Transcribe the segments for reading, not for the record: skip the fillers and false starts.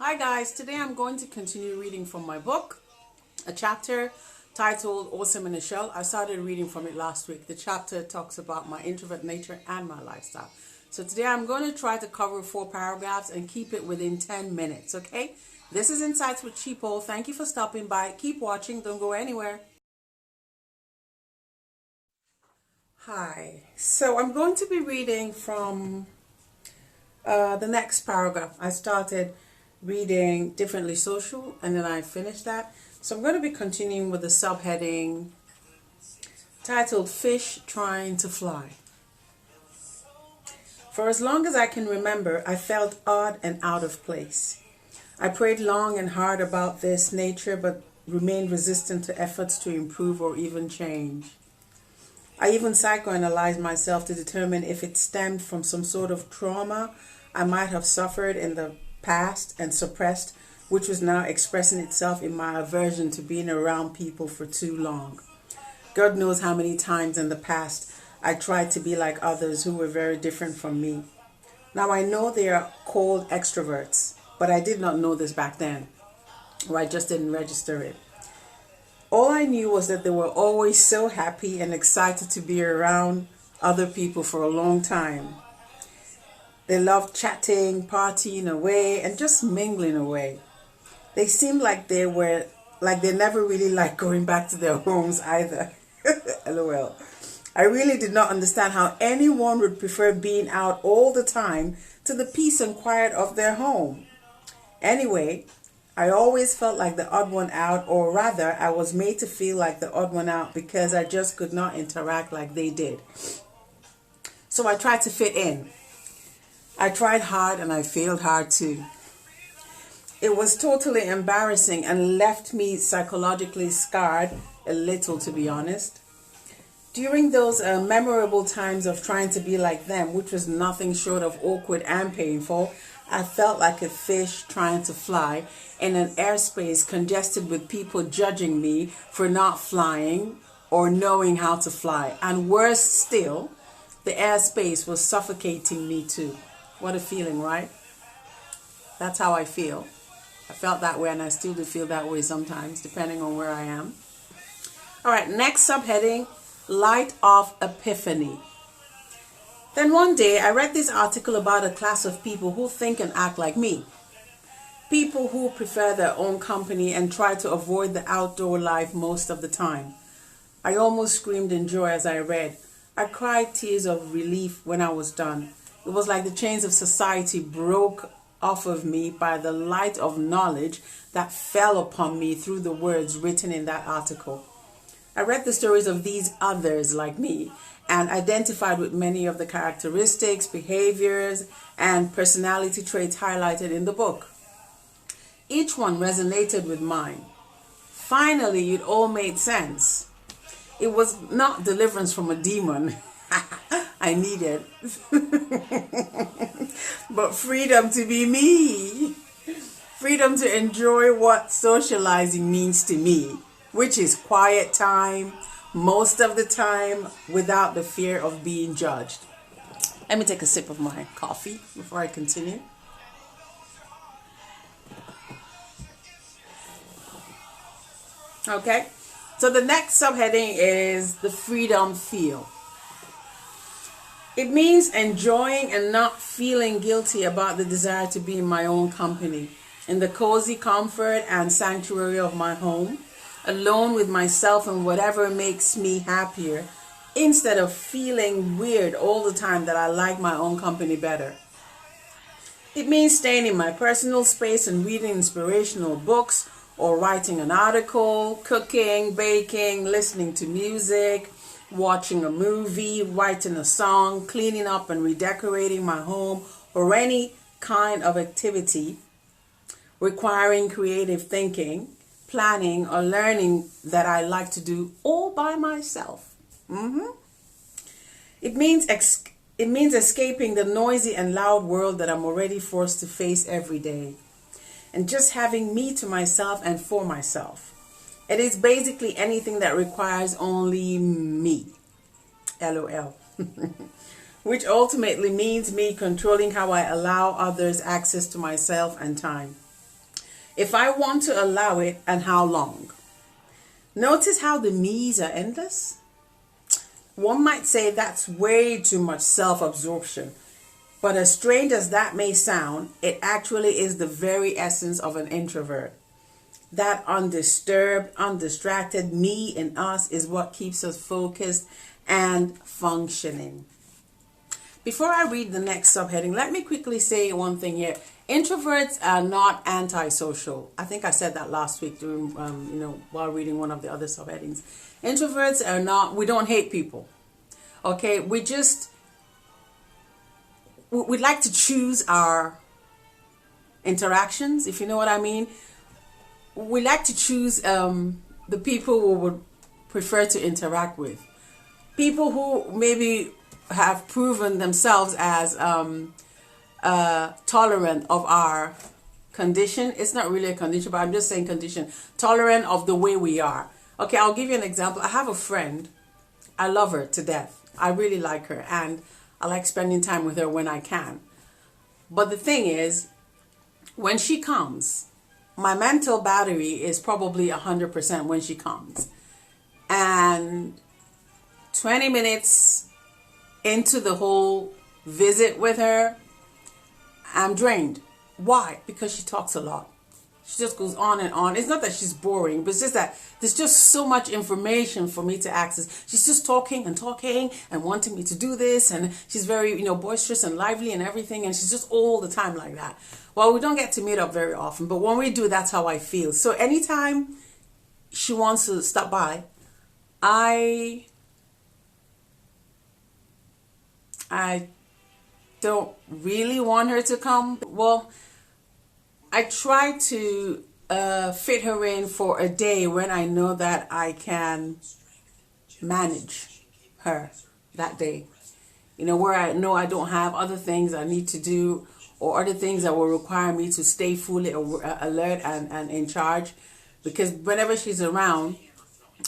Hi guys, today I'm going to continue reading from my book, a chapter titled Awesome in a Shell. I started reading from it last week. The chapter talks about my introvert nature and my lifestyle. So today I'm going to try to cover 4 paragraphs and keep it within 10 minutes, okay? This is Insights with Cheapo. Thank you for stopping by. Keep watching, don't go anywhere. Hi, so I'm going to be reading from the next paragraph. I started reading Differently Social and then I finished that. So I'm going to be continuing with the subheading titled Fish Trying to Fly. For as long as I can remember, I felt odd and out of place. I prayed long and hard about this nature but remained resistant to efforts to improve or even change. I even psychoanalyzed myself to determine if it stemmed from some sort of trauma I might have suffered in the past and suppressed, which was now expressing itself in my aversion to being around people for too long. God knows how many times in the past I tried to be like others who were very different from me. Now I know they are called extroverts, but I did not know this back then, or I just didn't register it. All I knew was that they were always so happy and excited to be around other people for a long time. They loved chatting, partying away, and just mingling away. They seemed like they never really liked going back to their homes either. LOL. I really did not understand how anyone would prefer being out all the time to the peace and quiet of their home. Anyway, I always felt like the odd one out, or rather, I was made to feel like the odd one out because I just could not interact like they did. So I tried to fit in. I tried hard and I failed hard too. It was totally embarrassing and left me psychologically scarred a little, to be honest. During those memorable times of trying to be like them, which was nothing short of awkward and painful, I felt like a fish trying to fly in an airspace congested with people judging me for not flying or knowing how to fly. And worse still, the airspace was suffocating me too. What a feeling, right? That's how I feel. I felt that way and I still do feel that way sometimes, depending on where I am. All right, next subheading, Light of Epiphany. Then one day I read this article about a class of people who think and act like me. People who prefer their own company and try to avoid the outdoor life most of the time. I almost screamed in joy as I read. I cried tears of relief when I was done. It was like the chains of society broke off of me by the light of knowledge that fell upon me through the words written in that article. I read the stories of these others like me and identified with many of the characteristics, behaviors, and personality traits highlighted in the book. Each one resonated with mine. Finally, it all made sense. It was not deliverance from a demon I needed, but freedom to be me. Freedom to enjoy what socializing means to me, which is quiet time, most of the time, without the fear of being judged. Let me take a sip of my coffee before I continue. Okay, so the next subheading is the freedom feel. It means enjoying and not feeling guilty about the desire to be in my own company, in the cozy comfort and sanctuary of my home, alone with myself and whatever makes me happier, instead of feeling weird all the time that I like my own company better. It means staying in my personal space and reading inspirational books or writing an article, cooking, baking, listening to music, watching a movie, writing a song, cleaning up and redecorating my home, or any kind of activity requiring creative thinking, planning, or learning that I like to do all by myself. It means escaping the noisy and loud world that I'm already forced to face every day, and just having me to myself and for myself. It is basically anything that requires only me. LOL. Which ultimately means me controlling how I allow others access to myself and time. if I want to allow it, and how long. Notice how the me's are endless. One might say that's way too much self-absorption. But as strange as that may sound, it actually is the very essence of an introvert. That undisturbed, undistracted me in us is what keeps us focused and functioning. Before I read the next subheading, let me quickly say one thing here. Introverts are not antisocial. I think I said that last week during, while reading one of the other subheadings. Introverts are not, we don't hate people. Okay, we'd like to choose our interactions, if you know what I mean. We like to choose the people we would prefer to interact with. People who maybe have proven themselves as tolerant of our condition. It's not really a condition, but I'm just saying condition. Tolerant of the way we are. Okay, I'll give you an example. I have a friend. I love her to death. I really like her, and I like spending time with her when I can. But the thing is, when she comes, my mental battery is probably 100% when she comes. And 20 minutes into the whole visit with her, I'm drained. Why? Because she talks a lot. She just goes on and on. It's not that she's boring, but it's just that there's just so much information for me to access. She's just talking and talking and wanting me to do this. And she's very, boisterous and lively and everything. And she's just all the time like that. Well, we don't get to meet up very often, but when we do, that's how I feel. So anytime she wants to stop by, I don't really want her to come. Well, I try to fit her in for a day when I know that I can manage her that day. Where I know I don't have other things I need to do or other things that will require me to stay fully alert and in charge. Because whenever she's around,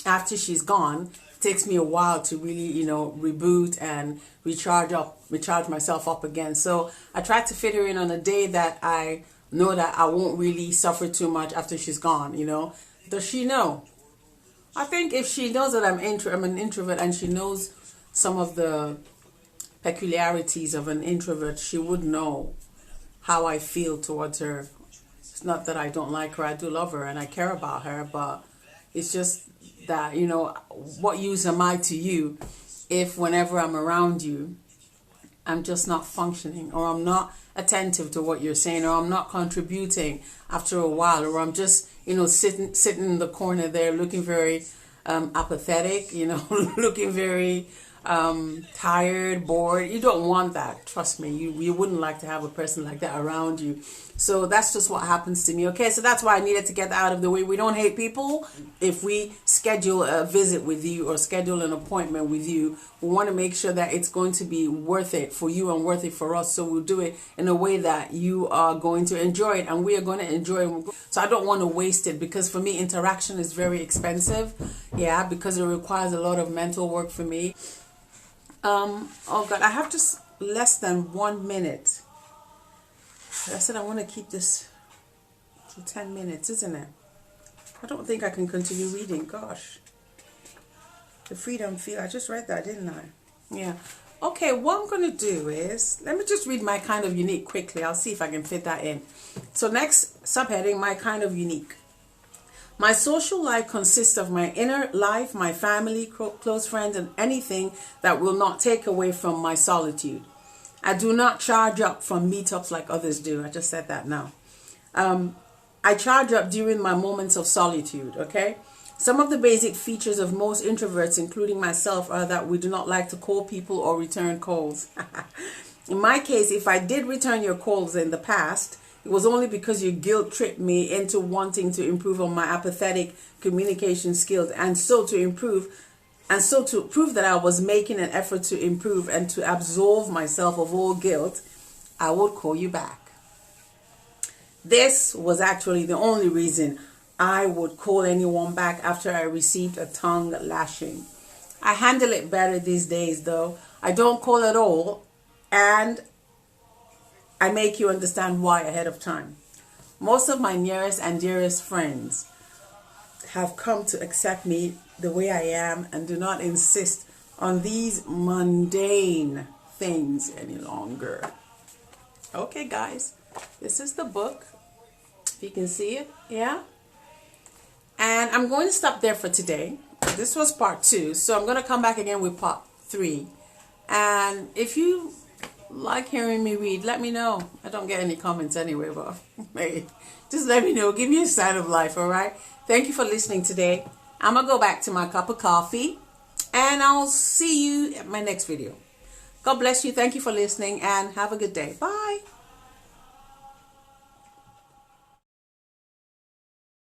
after she's gone, it takes me a while to really, reboot and recharge myself up again. So I try to fit her in on a day that I know that I won't really suffer too much after she's gone, Does she know? I think if she knows that I'm an introvert and she knows some of the peculiarities of an introvert, she would know how I feel towards her. It's not that I don't like her. I do love her and I care about her, but it's just that, what use am I to you if whenever I'm around you, I'm just not functioning, or I'm not attentive to what you're saying, or I'm not contributing after a while, or I'm just, sitting in the corner there looking very apathetic, looking very tired, bored. You don't want that. Trust me, you wouldn't like to have a person like that around you. So that's just what happens to me. Okay, so that's why I needed to get that out of the way. We don't hate people. If we schedule a visit with you or schedule an appointment with you, we want to make sure that it's going to be worth it for you and worth it for us. So we'll do it in a way that you are going to enjoy it and we are going to enjoy it. So I don't want to waste it, because for me, interaction is very expensive. Yeah, because it requires a lot of mental work for me. Oh God, I have just less than 1 minute. I said I want to keep this to 10 minutes, isn't it? I don't think I can continue reading. Gosh. The freedom feel. I just read that, didn't I? Yeah. Okay, what I'm going to do is, let me just read my kind of unique quickly. I'll see if I can fit that in. So next subheading, my kind of unique. My social life consists of my inner life, my family, close friends, and anything that will not take away from my solitude. I do not charge up from meetups like others do. I just said that now. I charge up during my moments of solitude, okay? Some of the basic features of most introverts, including myself, are that we do not like to call people or return calls. In my case, if I did return your calls in the past, it was only because you guilt tripped me into wanting to improve on my apathetic communication skills, and so to prove that I was making an effort to improve and to absolve myself of all guilt, I would call you back. This was actually the only reason I would call anyone back after I received a tongue lashing. I handle it better these days, though. I don't call at all, and I make you understand why ahead of time. Most of my nearest and dearest friends have come to accept me the way I am and do not insist on these mundane things any longer. Okay, guys, this is the book. You can see it, yeah? And I'm going to stop there for today. This was part 2, so I'm going to come back again with part 3. And if you like hearing me read, let me know. I don't get any comments anyway, but hey, just let me know. Give me a sign of life, all right? Thank you for listening today. I'm going to go back to my cup of coffee, and I'll see you at my next video. God bless you. Thank you for listening, and have a good day. Bye.